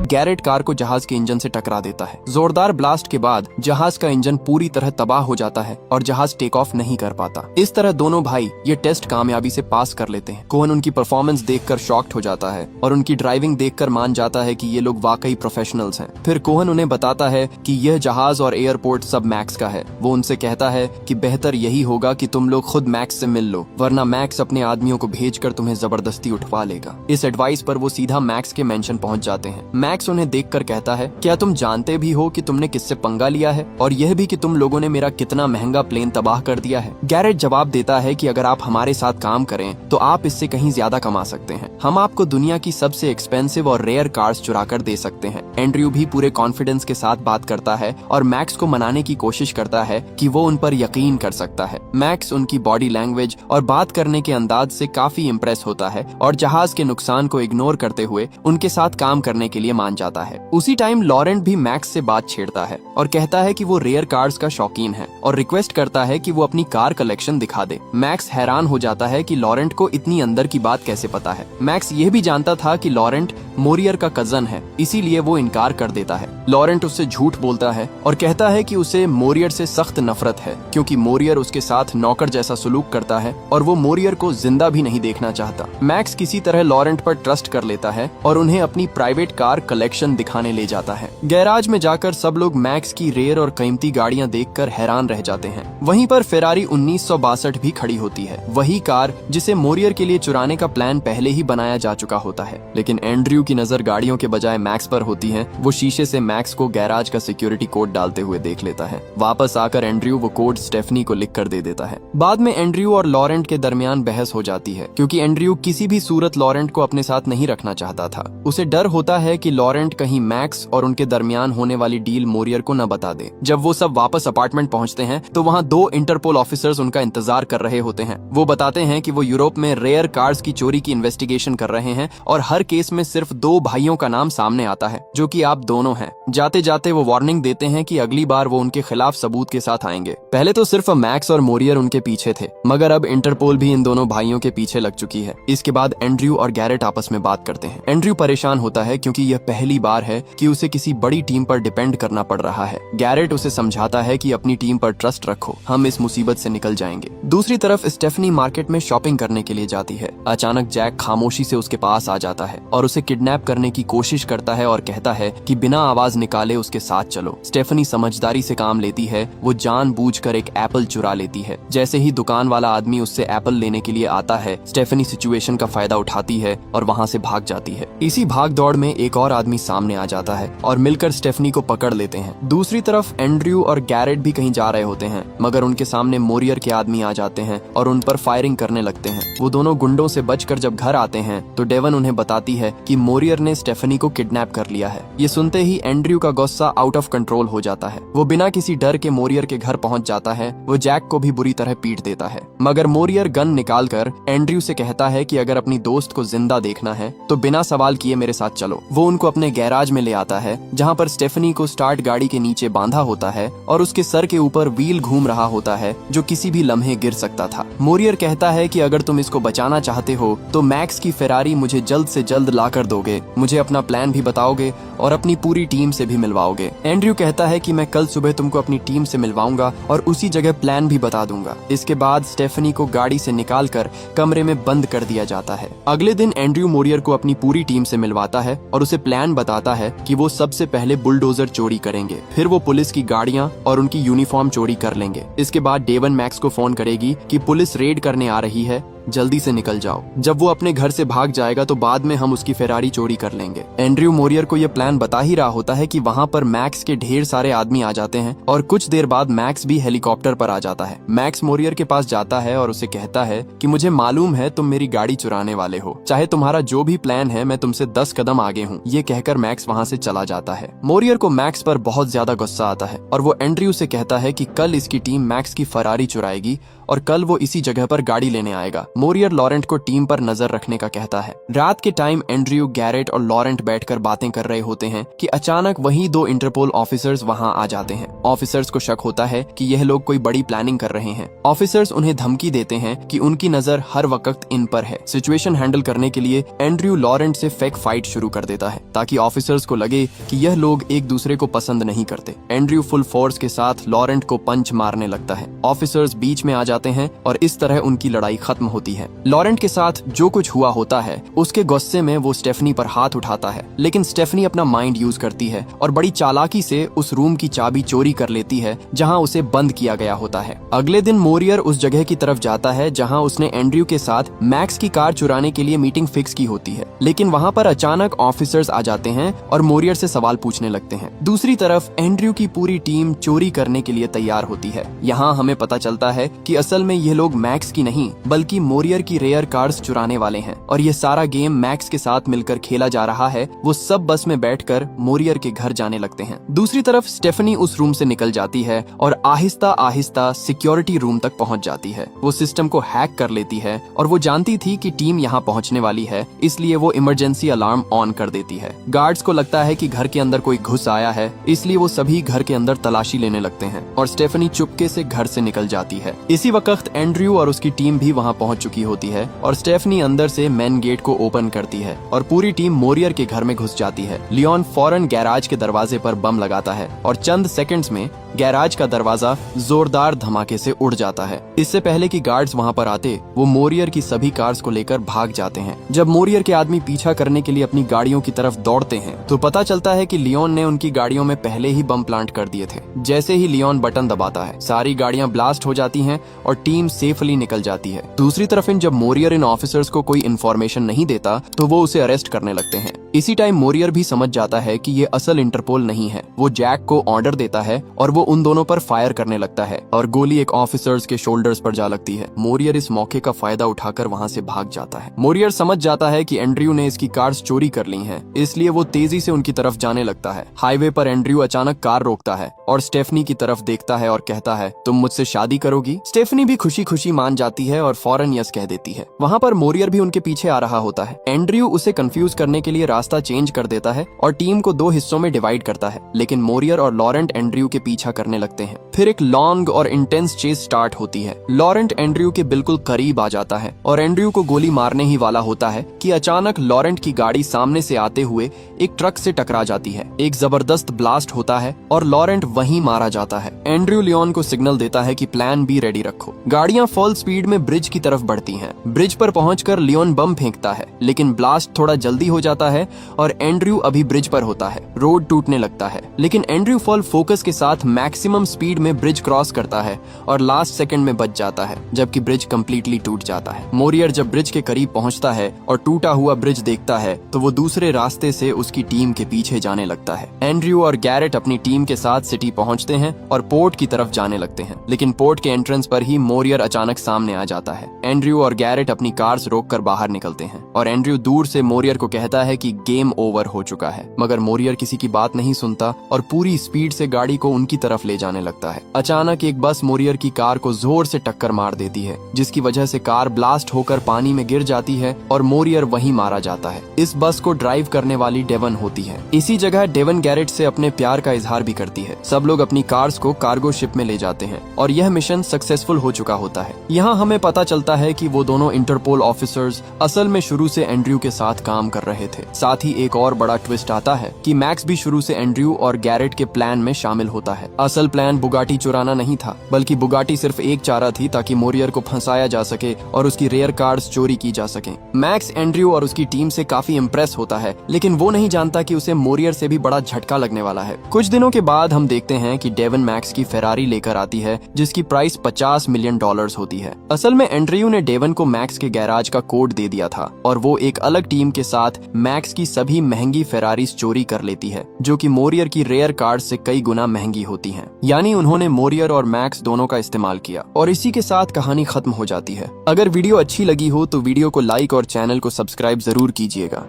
Garrett car को जहाज के इंजन से टकरा देता है। जोरदार ब्लास्ट के बाद जहाज का इंजन पूरी तरह तबाह हो जाता है और जहाज टेक ऑफ नहीं कर पाता। इस तरह दोनों भाई ये टेस्ट कामयाबी से पास कर लेते हैं। कोहन उनकी परफॉर्मेंस देखकर शॉक्ड हो जाता है और उनकी ड्राइविंग देखकर मान जाता है कि ये लोग वाकई प्रोफेशनल्स हैं। फिर कोहन उन्हें बताता है कि यह जहाज और एयरपोर्ट सब मैक्स का है। वो उनसे कहता है कि बेहतर यही होगा कि तुम लोग खुद मैक्स से मिल लो, वरना मैक्स अपने आदमियों को भेजकर तुम्हें जबरदस्ती उठवा लेगा। इस एडवाइस पर वो सीधा मैक्स के मेंशन पहुंच जाते हैं। मैक्स उन्हें देखकर कहता है, क्या तुम जानते भी हो कि तुमने किससे पंगा लिया है, और यह भी कि तुम लोगों ने मेरा कितना महंगा प्लेन तबाह कर दिया है। गैरेट जवाब देता है कि अगर आप हमारे साथ काम करें तो आप इससे कहीं ज्यादा कमा सकते हैं। हम आपको दुनिया की सबसे एक्सपेंसिव और रेयर कार्स चुरा कर दे सकते हैं। एंड्रयू भी पूरे कॉन्फिडेंस के साथ बात करता है और मैक्स को मनाने की कोशिश करता है कि वो उन पर यकीन कर सकता है। मैक्स उनकी बॉडी लैंग्वेज और बात करने के अंदाज से काफी इम्प्रेस होता है और जहाज के नुकसान को इग्नोर करते हुए उनके साथ काम करने के लिए मान जाता है। उसी टाइम लॉरेंट भी मैक्स से बात छेड़ता है और कहता है कि वो रेयर कार्स का शौकीन है और रिक्वेस्ट करता है कि वो अपनी कार कलेक्शन दिखा दे। मैक्स हैरान हो जाता है कि लॉरेंट को इतनी अंदर की बात कैसे पता है। मैक्स यह भी जानता था कि लॉरेंट मोरियर का कजन है, इसीलिए वो इनकार कर देता है। लॉरेंट उससे झूठ बोलता है और कहता है कि उसे मोरियर से सख्त नफरत है, क्योंकि मोरियर उसके साथ नौकर जैसा सुलूक करता है और वो मोरियर को जिंदा भी नहीं देखना चाहता। मैक्स किसी तरह लॉरेंट पर ट्रस्ट कर लेता है और उन्हें अपनी प्राइवेट कार कलेक्शन दिखाने ले जाता है। गैराज में जाकर सब लोग मैक्स की रेयर और कीमती गाड़ियां देखकर हैरान रह जाते हैं। वहीं पर फेरारी 1962 भी खड़ी होती है, वही कार जिसे मोरियर के लिए चुराने का प्लान पहले ही बनाया जा चुका होता है। लेकिन एंड्रयू की नजर गाड़ियों के बजाय मैक्स पर होती है। वो शीशे से मैक्स को गैराज का सिक्योरिटी कोड डालते हुए देख लेता है। वापस आकर एंड्रयू वो कोड स्टेफनी को लिख कर दे देता है। बाद में एंड्रयू और लॉरेंट के दरमियान बहस हो जाती है, क्योंकि एंड्रयू किसी भी सूरत लॉरेंट को अपने साथ नहीं रखना चाहता था। उसे डर होता है कि लॉरेंट कहीं मैक्स और उनके दरमियान होने वाली डील मोरियर को न बता दे। जब वो सब वापस अपार्टमेंट पहुंचते हैं तो वहाँ 2 इंटरपोल ऑफिसर्स उनका इंतजार कर रहे होते हैं। वो बताते हैं कि वो यूरोप में रेयर कार्स की चोरी की इन्वेस्टिगेशन कर रहे हैं और हर केस में सिर्फ 2 भाइयों का नाम सामने आता है, जो कि आप दोनों हैं। जाते जाते वो वार्निंग देते हैं कि अगली बार वो उनके खिलाफ सबूत के साथ आएंगे। पहले तो सिर्फ मैक्स और मोरियर उनके पीछे थे, मगर अब इंटरपोल भी इन दोनों भाइयों के पीछे लग चुकी है। इसके बाद एंड्रयू और गैरेट आपस में बात करते हैं। एंड्रयू परेशान होता है क्योंकि यह पहली बार है कि उसे किसी बड़ी टीम पर डिपेंड करना पड़ रहा है। गैरेट उसे समझाता है कि अपनी टीम पर ट्रस्ट रखो, हम इस मुसीबत से निकल जाएंगे। दूसरी तरफ स्टेफनी मार्केट में शॉपिंग करने के लिए जाती है। अचानक जैक खामोशी से उसके पास आ जाता है और उसे किडनैप करने की कोशिश करता है और कहता है कि बिना आवाज निकाले उसके साथ चलो। स्टेफनी समझदारी से काम लेती है। वो जानबूझकर एक एप्पल चुरा लेती है। जैसे ही दुकान वाला आदमी उससे एप्पल लेने के लिए आता है, स्टेफनी सिचुएशन का फायदा उठाती है और वहाँ से भाग जाती है। इसी भाग दौड़ में एक और आदमी सामने आ जाता है और मिलकर स्टेफनी को पकड़ लेते हैं। दूसरी तरफ एंड्रयू और गैरेट भी कहीं जा रहे होते हैं, मगर उनके सामने मोरियर के आदमी आ जाते हैं और उन पर फायरिंग करने लगते हैं। वो दोनों गुंडों से बचकर जब घर आते हैं तो डेवन उन्हें बताती है कि मोरियर ने स्टेफनी को किडनैप कर लिया है। ये सुनते ही एंड्रयू का गुस्सा आउट ऑफ कंट्रोल हो जाता है। वो बिना किसी डर के मोरियर के घर पहुंच जाता है। वो जैक को भी बुरी तरह पीट देता है, मगर मोरियर गन निकालकर एंड्रयू से कहता है कि अगर अपनी दोस्त को जिंदा देखना है तो बिना सवाल किए मेरे साथ चलो। वो उनको अपने गैराज में ले आता है, जहाँ पर स्टेफनी को स्टार्ट गाड़ी के नीचे बांधा होता है और उसके सर के ऊपर व्हील घूम रहा होता है, जो किसी भी लम्हे गिर सकता था। मोरियर कहता है कि अगर तुम इसको बचाना चाहते हो तो मैक्स की फेरारी मुझे जल्द से जल्द ला कर दोगे, मुझे अपना प्लान भी बताओगे और अपनी पूरी टीम से भी मिलवाओगे। एंड्रयू कहता है कि मैं कल सुबह तुमको अपनी टीम से मिलवाऊंगा और उसी जगह प्लान भी बता दूंगा। इसके बाद स्टेफनी को गाड़ी से निकालकर कमरे में बंद कर दिया जाता है। अगले दिन एंड्रयू मोरियर को अपनी पूरी टीम से मिलवाता है और उसे प्लान बताता है कि वो सबसे पहले बुलडोजर चोरी करेंगे, फिर वो पुलिस की गाड़ियां और उनकी यूनिफॉर्म चोरी कर लेंगे। इसके बाद डेवन मैक्स को फोन करेगी कि पुलिस रेड करने आ रही है, जल्दी से निकल जाओ। जब वो अपने घर से भाग जाएगा तो बाद में हम उसकी फेरारी चोरी कर लेंगे। एंड्रयू मोरियर को यह प्लान बता ही रहा होता है कि वहाँ पर मैक्स के ढेर सारे आदमी आ जाते हैं और कुछ देर बाद मैक्स भी हेलीकॉप्टर पर आ जाता है। मैक्स मोरियर के पास जाता है और उसे कहता है कि मुझे मालूम है तुम मेरी गाड़ी चुराने वाले हो, चाहे तुम्हारा जो भी प्लान है मैं तुमसे 10 कदम आगे हूँ। ये कहकर मैक्स वहाँ से चला जाता है। मोरियर को मैक्स पर बहुत ज्यादा गुस्सा आता है और वो एंड्रयू से कहता है कि कल इसकी टीम मैक्स की फरारी चुराएगी और कल वो इसी जगह पर गाड़ी लेने आएगा। मोरियर लॉरेंट को टीम पर नजर रखने का कहता है। रात के टाइम एंड्रयू, गैरेट और लॉरेंट बैठकर बातें कर रहे होते हैं कि अचानक वही दो इंटरपोल ऑफिसर्स वहां आ जाते हैं। ऑफिसर्स को शक होता है कि यह लोग कोई बड़ी प्लानिंग कर रहे हैं। ऑफिसर्स उन्हें धमकी देते हैं कि उनकी नजर हर वक्त इन पर है। सिचुएशन हैंडल करने के लिए एंड्रयू लॉरेंट से फेक फाइट शुरू कर देता है ताकि ऑफिसर्स को लगे कि यह लोग एक दूसरे को पसंद नहीं करते। एंड्रयू फुल फोर्स के साथ लॉरेंट को पंच मारने लगता है। ऑफिसर्स बीच में आ जाते हैं और इस तरह उनकी लड़ाई खत्म होती है। लॉरेंट के साथ जो कुछ हुआ होता है उसके गुस्से में वो स्टेफनी पर हाथ उठाता है, लेकिन स्टेफनी अपना माइंड यूज करती है और बड़ी चालाकी से उस रूम की चाबी चोरी कर लेती है जहां उसे बंद किया गया होता है। अगले दिन मोरियर उस जगह की तरफ जाता है जहां उसने एंड्रयू के साथ मैक्स की कार चुराने के लिए मीटिंग फिक्स की होती है, लेकिन वहां पर अचानक ऑफिसर्स आ जाते हैं और मोरियर से सवाल पूछने लगते हैं। दूसरी तरफ एंड्रयू की पूरी टीम चोरी करने के लिए तैयार होती है। यहाँ हमें पता चलता है कि असल में ये लोग मैक्स की नहीं बल्कि मोरियर की रेयर कार्स चुराने वाले हैं और ये सारा गेम मैक्स के साथ मिलकर खेला जा रहा है। वो सब बस में बैठकर मोरियर के घर जाने लगते हैं। दूसरी तरफ स्टेफनी उस रूम से निकल जाती है और आहिस्ता आहिस्ता सिक्योरिटी रूम तक पहुंच जाती है। वो सिस्टम को हैक कर लेती है और वो जानती थी कि टीम यहाँ पहुंचने वाली है, इसलिए वो इमरजेंसी अलार्म ऑन कर देती है। गार्ड्स को लगता है कि घर के अंदर कोई घुस आया है, इसलिए वो सभी घर के अंदर तलाशी लेने लगते हैं और स्टेफनी चुपके से घर से निकल जाती है। इसी वक्त एंड्रयू और उसकी टीम भी वहाँ पहुँच चुकी होती है और स्टेफनी अंदर से मेन गेट को ओपन करती है और पूरी टीम मोरियर के घर में घुस जाती है। लियोन फौरन गैराज के दरवाजे पर बम लगाता है और चंद सेकंड्स में गैराज का दरवाजा जोरदार धमाके से उड़ जाता है। इससे पहले कि गार्ड्स वहां पर आते, वो मोरियर की सभी कार्स को लेकर भाग जाते हैं। जब मोरियर के आदमी पीछा करने के लिए अपनी गाड़ियों की तरफ दौड़ते हैं तो पता चलता है कि लियोन ने उनकी गाड़ियों में पहले ही बम प्लांट कर दिए थे। जैसे ही लियोन बटन दबाता है, सारी गाड़ियां ब्लास्ट हो जाती हैं और टीम सेफली निकल जाती है। दूसरी तरफ जब मोरियर इन ऑफिसर्स को कोई इन्फॉर्मेशन नहीं देता तो वो उसे अरेस्ट करने लगते हैं। इसी टाइम मोरियर भी समझ जाता है कि ये असल इंटरपोल नहीं है। वो जैक को ऑर्डर देता है और वो उन दोनों पर फायर करने लगता है और गोली एक ऑफिसर्स के शोल्डर्स पर जा लगती है। मोरियर इस मौके का फायदा उठाकर वहां से भाग जाता है। मोरियर समझ जाता है कि एंड्रयू ने इसकी कार्स चोरी कर ली हैं, इसलिए वो तेजी से उनकी तरफ जाने लगता है। हाईवे पर एंड्रयू अचानक कार रोकता है और स्टेफनी की तरफ देखता है और कहता है, तुम मुझसे शादी करोगी? स्टेफनी भी खुशी खुशी मान जाती है और फौरन यस कह देती है। वहाँ पर मोरियर भी उनके पीछे आ रहा होता है। एंड्रयू उसे कंफ्यूज करने के लिए रास्ता चेंज कर देता है और टीम को दो हिस्सों में डिवाइड करता है, लेकिन मोरियर और लॉरेंट एंड्रयू के पीछा करने लगते हैं। फिर एक लॉन्ग और इंटेंस चेस स्टार्ट होती है। लॉरेंट एंड्रयू के बिल्कुल करीब आ जाता है और एंड्रयू को गोली मारने ही वाला होता है कि अचानक लॉरेंट की गाड़ी सामने से आते हुए एक ट्रक से टकरा जाती है। एक जबरदस्त ब्लास्ट होता है और लॉरेंट वहीं मारा जाता है। एंड्रयू लियोन को सिग्नल देता है कि प्लान बी रेडी रखो। गाड़ियां फुल स्पीड में ब्रिज की तरफ बढ़ती हैं। ब्रिज पर पहुंचकर लियोन बम फेंकता है, लेकिन ब्लास्ट थोड़ा जल्दी हो जाता है और एंड्रयू अभी ब्रिज पर होता है। रोड टूटने लगता है, लेकिन एंड्रयू फुल फोकस के साथ मैक्सिमम स्पीड में ब्रिज क्रॉस करता है और लास्ट सेकंड में बच जाता है, जबकि ब्रिज कंप्लीटली टूट जाता है। मोरियर जब ब्रिज के करीब पहुंचता है और टूटा हुआ ब्रिज देखता है तो वो दूसरे रास्ते से उसकी टीम के पीछे जाने लगता है। एंड्रयू और गैरेट अपनी टीम के साथ सिटी पहुंचते हैं और पोर्ट की तरफ जाने लगते हैं, लेकिन पोर्ट के एंट्रेंस पर ही मोरियर अचानक सामने आ जाता है। एंड्रयू और गैरेट अपनी कार्स रोककर बाहर निकलते हैं और एंड्रयू दूर से मोरियर को कहता है कि गेम ओवर हो चुका है, मगर मोरियर किसी की बात नहीं सुनता और पूरी स्पीड से गाड़ी को उनकी तरफ ले जाने लगता है। अचानक एक बस मोरियर की कार को जोर से टक्कर मार देती है, जिसकी वजह से कार ब्लास्ट होकर पानी में गिर जाती है और मोरियर वहीं मारा जाता है। इस बस को ड्राइव करने वाली डेवन होती है। इसी जगह डेवन गैरेट से अपने प्यार का इजहार भी करती है। सब लोग अपनी कार्स को कार्गो शिप में ले जाते हैं और यह मिशन सक्सेसफुल हो चुका होता है। यहाँ हमें पता चलता है कि वो दोनों इंटरपोल ऑफिसर्स असल में शुरू से एंड्रयू के साथ काम कर रहे थे। साथ ही एक और बड़ा ट्विस्ट आता है कि मैक्स भी शुरू से एंड्रयू और गैरेट के प्लान में शामिल होता है। असल प्लान बुगाटी चुराना नहीं था, बल्कि बुगाटी सिर्फ एक चारा थी ताकि मोरियर को फंसाया जा सके और उसकी रेयर कार्स चोरी की जा सके। मैक्स एंड्रयू और उसकी टीम से काफी इम्प्रेस होता है, लेकिन वो नहीं जानता कि उसे मोरियर से भी बड़ा झटका लगने वाला है। कुछ दिनों के बाद हम देखते हैं कि डेवन मैक्स की फेरारी लेकर आती है, जिसकी प्राइस $50 मिलियन होती है। असल में एंड्रयू ने डेवन को मैक्स के गैराज का कोड दे दिया था और वो एक अलग टीम के साथ मैक्स की सभी महंगी फेरारीज चोरी कर लेती है, जो कि मोरियर की रेयर कार्स से कई गुना महंगी होती हैं। यानी उन्होंने मोरियर और मैक्स दोनों का इस्तेमाल किया और इसी के साथ कहानी खत्म हो जाती है। अगर वीडियो अच्छी लगी हो तो वीडियो को लाइक और चैनल को सब्सक्राइब जरूर कीजिएगा।